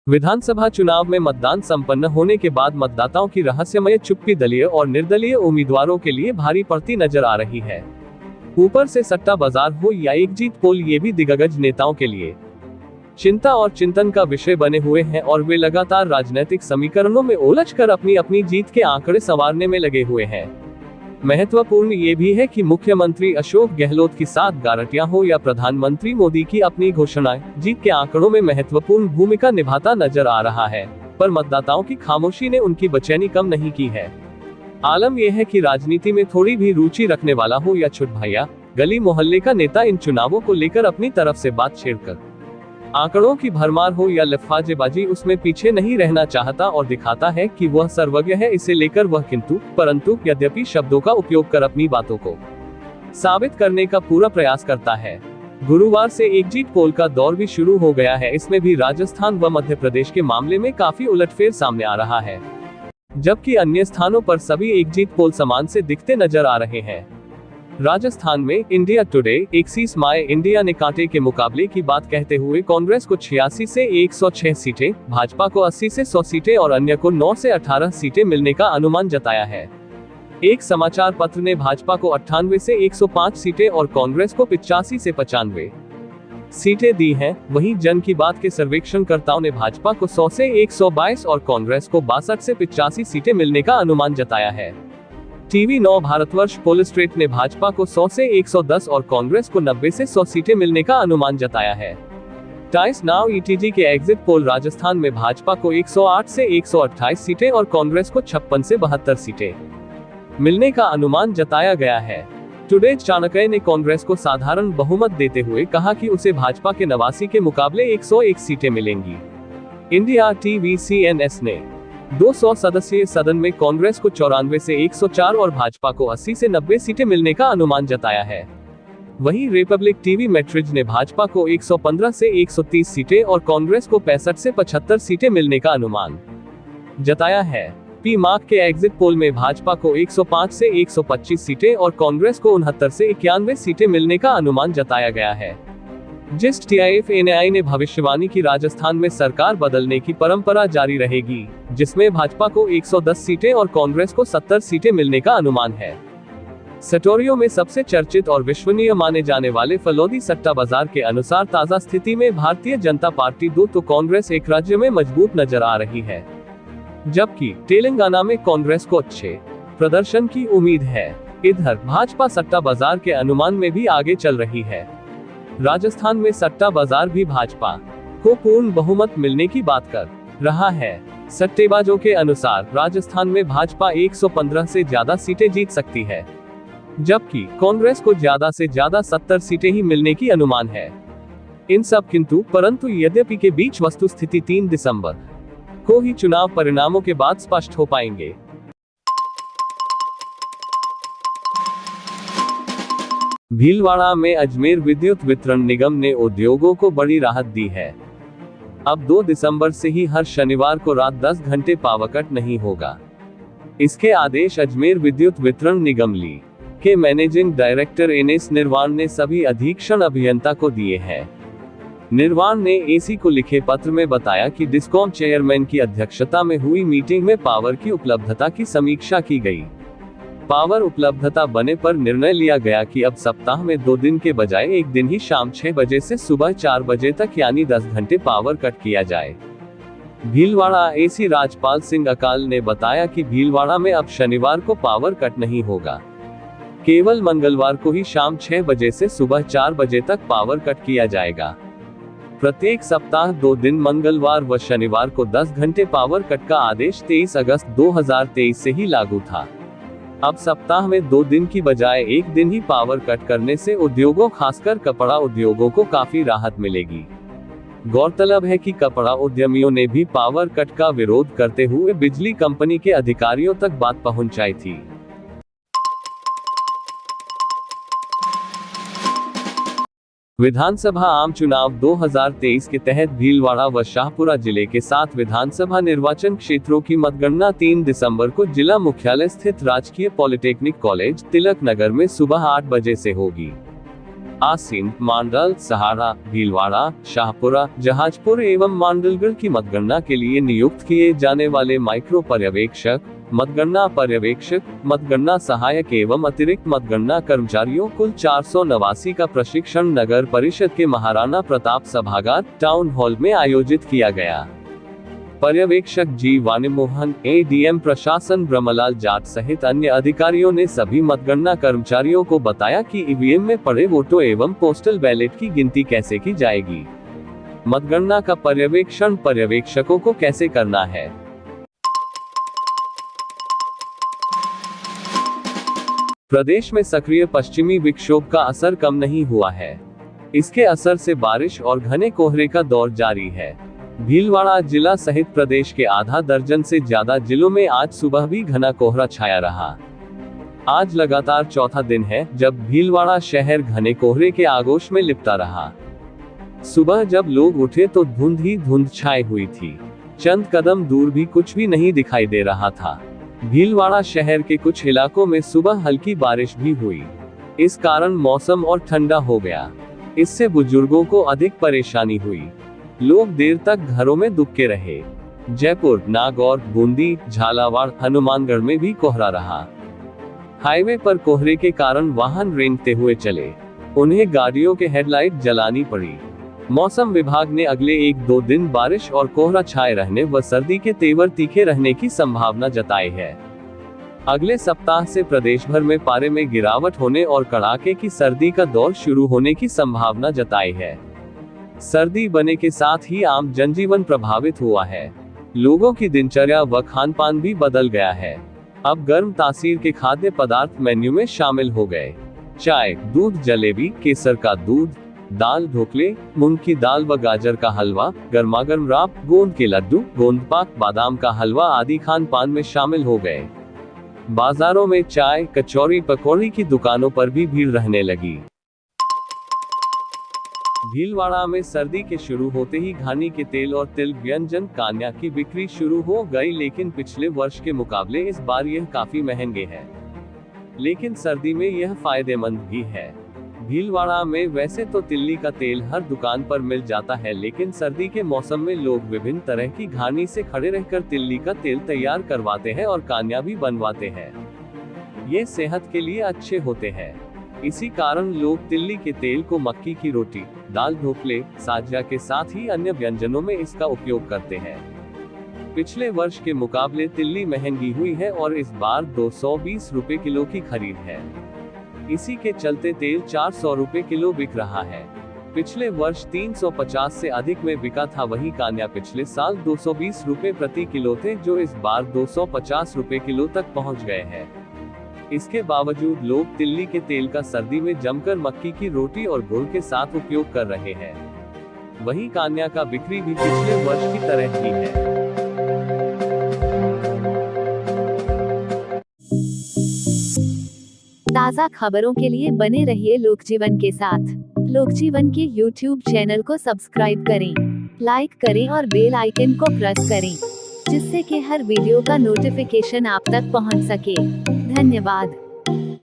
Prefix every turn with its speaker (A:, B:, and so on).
A: विधानसभा चुनाव में मतदान संपन्न होने के बाद मतदाताओं की रहस्यमय चुप्पी दलीय और निर्दलीय उम्मीदवारों के लिए भारी पड़ती नजर आ रही है। ऊपर से सट्टा बाजार हो या एक जीत पोल, ये भी दिग्गज नेताओं के लिए चिंता और चिंतन का विषय बने हुए हैं और वे लगातार राजनीतिक समीकरणों में उलझकर अपनी अपनी जीत के आंकड़े संवारने में लगे हुए हैं। महत्वपूर्ण ये भी है कि मुख्यमंत्री अशोक गहलोत की 7 गारंटियां हो या प्रधानमंत्री मोदी की अपनी घोषणाएं, जीत के आंकड़ों में महत्वपूर्ण भूमिका निभाता नजर आ रहा है, पर मतदाताओं की खामोशी ने उनकी बेचैनी कम नहीं की है। आलम यह है कि राजनीति में थोड़ी भी रुचि रखने वाला हो या छुट भैया गली मोहल्ले का नेता इन चुनावों को लेकर अपनी तरफ से बात छेड़कर आंकड़ों की भरमार हो या लफाजेबाजी, उसमें पीछे नहीं रहना चाहता और दिखाता है कि वह सर्वज्ञ है। इसे लेकर वह किंतु परंतु यद्यपि शब्दों का उपयोग कर अपनी बातों को साबित करने का पूरा प्रयास करता है। गुरुवार से एक जीत पोल का दौर भी शुरू हो गया है। इसमें भी राजस्थान व मध्य प्रदेश के मामले में काफी उलटफेर सामने आ रहा है, जबकि अन्य स्थानों पर सभी एक जीत पोल समान से दिखते नजर आ रहे हैं। राजस्थान में India today axis my India ने कांटे के मुकाबले की बात कहते हुए कांग्रेस को 86 से 106 सीटें, भाजपा को 80 से 100 सीटें और अन्य को 9 से 18 सीटें मिलने का अनुमान जताया है। एक समाचार पत्र ने भाजपा को 98 से 105 सीटें और कांग्रेस को 85 से 95 सीटें दी हैं। वहीं जन की बात के सर्वेक्षणकर्ताओं ने भाजपा को 100 से 122 और कांग्रेस को 62 से 85 सीटें मिलने का अनुमान जताया है। टीवी 9 भारतवर्ष पोलस्ट्रेट ने भाजपा को 100 से 110 और कांग्रेस को 90 से 100 सीटें मिलने का अनुमान जताया है। टाइम्स नाउ ईटीजी के एग्जिट पोल राजस्थान में भाजपा को 108 से 128 सीटें और कांग्रेस को 56 से 72 सीटें मिलने का अनुमान जताया गया है। टुडे चाणक्य ने कांग्रेस को साधारण बहुमत देते हुए कहा कि उसे भाजपा के 89 के मुकाबले 101 सीटें मिलेंगी। इंडिया टीवी CNS ने 200 सदस्यीय सदन में कांग्रेस को 94 से 104 और भाजपा को 80 से 90 सीटें मिलने का अनुमान जताया है। वहीं रिपब्लिक टीवी मैट्रिज ने भाजपा को 115 से 130 सीटें और कांग्रेस को 65 से 75 सीटें मिलने का अनुमान जताया है। पी मार्क के एग्जिट पोल में भाजपा को 105 से 125 सीटें और कांग्रेस को 69 से 91 सीटें मिलने का अनुमान जताया गया है। जिस्ट TIFNAI ने भविष्यवाणी की राजस्थान में सरकार बदलने की परंपरा जारी रहेगी, जिसमें भाजपा को 110 सीटें और कांग्रेस को 70 सीटें मिलने का अनुमान है। सटोरियो में सबसे चर्चित और विश्वसनीय माने जाने वाले फलोदी सट्टा बाजार के अनुसार ताजा स्थिति में भारतीय जनता पार्टी 2 तो कांग्रेस 1 राज्य में मजबूत नजर आ रही है, जबकि तेलंगाना में कांग्रेस को अच्छे प्रदर्शन की उम्मीद है। इधर भाजपा सट्टा बाजार के अनुमान में भी आगे चल रही है। राजस्थान में सट्टा बाजार भी भाजपा को पूर्ण बहुमत मिलने की बात कर रहा है। सट्टेबाजों के अनुसार राजस्थान में भाजपा 115 से ज्यादा सीटें जीत सकती है, जबकि कांग्रेस को ज्यादा से ज्यादा 70 सीटें ही मिलने की अनुमान है। इन सब किंतु परंतु यद्यपि के बीच वस्तुस्थिति 3 दिसंबर को ही चुनाव परिणामों के बाद स्पष्ट हो पाएंगे। भीलवाड़ा में अजमेर विद्युत वितरण निगम ने उद्योगों को बड़ी राहत दी है। अब 2 दिसंबर से ही हर शनिवार को रात 10 घंटे पावर कट नहीं होगा। इसके आदेश अजमेर विद्युत वितरण निगम ली के मैनेजिंग डायरेक्टर NS निर्वाण ने सभी अधीक्षण अभियंता को दिए हैं। निर्वाण ने AC को लिखे पत्र में बताया कि डिस्कॉम चेयरमैन की अध्यक्षता में हुई मीटिंग में पावर की उपलब्धता की समीक्षा की गई। पावर उपलब्धता बने पर निर्णय लिया गया कि अब सप्ताह में 2 दिन के बजाय एक दिन ही शाम 6 बजे से सुबह 4 बजे तक यानी 10 घंटे पावर कट किया जाए। भीलवाड़ा AC राजपाल सिंह अकाल ने बताया कि भीलवाड़ा में अब शनिवार को पावर कट नहीं होगा, केवल मंगलवार को ही शाम 6 बजे से सुबह 4 बजे तक पावर कट किया जाएगा। प्रत्येक सप्ताह 2 दिन मंगलवार व शनिवार को 10 घंटे पावर कट का आदेश 23 अगस्त 2023 से ही लागू था। अब सप्ताह में 2 दिन की बजाय एक दिन ही पावर कट करने से उद्योगों खासकर कपड़ा उद्योगों को काफी राहत मिलेगी। गौरतलब है कि कपड़ा उद्यमियों ने भी पावर कट का विरोध करते हुए बिजली कंपनी के अधिकारियों तक बात पहुंचाई थी। विधानसभा आम चुनाव 2023 के तहत भीलवाड़ा व शाहपुरा जिले के 7 विधानसभा निर्वाचन क्षेत्रों की मतगणना 3 दिसंबर को जिला मुख्यालय स्थित राजकीय पॉलिटेक्निक कॉलेज तिलक नगर में सुबह 8 बजे से होगी। आसीन, मांडल, सहारा, भीलवाड़ा, शाहपुरा, जहाजपुर एवं मांडलगढ़ की मतगणना के लिए नियुक्त किए जाने वाले माइक्रो पर्यवेक्षक, मतगणना पर्यवेक्षक, मतगणना सहायक एवं अतिरिक्त मतगणना कर्मचारियों कुल 489 का प्रशिक्षण नगर परिषद के महाराणा प्रताप सभागार टाउन हॉल में आयोजित किया गया। पर्यवेक्षक जी वाणीमोहन, एडीएम प्रशासन ब्रह्मलाल जाट सहित अन्य अधिकारियों ने सभी मतगणना कर्मचारियों को बताया कि ईवीएम में पड़े वोटों एवं पोस्टल बैलेट की गिनती कैसे की जाएगी। मतगणना का पर्यवेक्षण पर्यवेक्षकों को कैसे करना है। प्रदेश में सक्रिय पश्चिमी विक्षोभ का असर कम नहीं हुआ है। इसके असर से बारिश और घने कोहरे का दौर जारी है। भीलवाड़ा जिला सहित प्रदेश के आधा दर्जन से ज्यादा जिलों में आज सुबह भी घना कोहरा छाया रहा। आज लगातार चौथा दिन है जब भीलवाड़ा शहर घने कोहरे के आगोश में लिपटा रहा। सुबह जब लोग उठे तो धुंध ही धुंध छाई हुई थी। चंद कदम दूर भी कुछ भी नहीं दिखाई दे रहा था। भीलवाड़ा शहर के कुछ इलाकों में सुबह हल्की बारिश भी हुई। इस कारण मौसम और ठंडा हो गया। इससे बुजुर्गों को अधिक परेशानी हुई। लोग देर तक घरों में दुबके रहे। जयपुर, नागौर, बूंदी, झालावाड़, हनुमानगढ़ में भी कोहरा रहा। हाईवे पर कोहरे के कारण वाहन रेंगते हुए चले। उन्हें गाड़ियों के हेडलाइट जलानी पड़ी। मौसम विभाग ने अगले 1-2 दिन बारिश और कोहरा छाए रहने व सर्दी के तेवर तीखे रहने की संभावना जताई है। अगले सप्ताह से प्रदेश भर में पारे में गिरावट होने और कड़ाके की सर्दी का दौर शुरू होने की संभावना जताई है। सर्दी बढ़ने के साथ ही आम जनजीवन प्रभावित हुआ है। लोगों की दिनचर्या व खान-पान भी बदल गया है। अब गर्म तासीर के खाद्य पदार्थ मेन्यू में शामिल हो गए। चाय, दूध जलेबी, केसर का दूध, दाल ढोकले, मूंग की दाल व गाजर का हलवा, गर्मागर्म राब, गोंद के लड्डू, गोंद पाक, बादाम का हलवा आदि खान-पान में शामिल हो गए। बाजारों में चाय, कचौरी, पकौड़ी की दुकानों पर भी भीड़ रहने लगी। भीलवाड़ा में सर्दी के शुरू होते ही घानी के तेल और तिल व्यंजन कान्या की बिक्री शुरू हो गई, लेकिन पिछले वर्ष के मुकाबले इस बार यह काफी महंगे हैं। लेकिन सर्दी में यह फायदेमंद भी है। भीलवाड़ा में वैसे तो तिल्ली का तेल हर दुकान पर मिल जाता है, लेकिन सर्दी के मौसम में लोग विभिन्न तरह की घानी से खड़े रहकर तिल्ली का तेल तैयार करवाते हैं और कान्या भी बनवाते हैं। ये सेहत के लिए अच्छे होते हैं। इसी कारण लोग तिल्ली के तेल को मक्की की रोटी, दाल ढोकले, साजा के साथ ही अन्य व्यंजनों में इसका उपयोग करते हैं। पिछले वर्ष के मुकाबले तिल्ली महंगी हुई है और इस बार 220 रुपए किलो की खरीद है। इसी के चलते तेल 400 रुपए किलो बिक रहा है। पिछले वर्ष 350 से अधिक में बिका था। वहीं कान्या पिछले साल 220 रुपए प्रति किलो थे, जो इस बार 250 रुपए किलो तक पहुंच गए हैं। इसके बावजूद लोग तिल्ली के तेल का सर्दी में जमकर मक्की की रोटी और गुड़ के साथ उपयोग कर रहे हैं। वहीं कान्या का बिक्री भी पिछले वर्ष की तरह ही है।
B: ताज़ा खबरों के लिए बने रहिए लोकजीवन के साथ। लोकजीवन के YouTube चैनल को सब्सक्राइब करें, लाइक करें और बेल आइकन को प्रेस करें, जिससे कि हर वीडियो का नोटिफिकेशन आप तक पहुंच सके। धन्यवाद।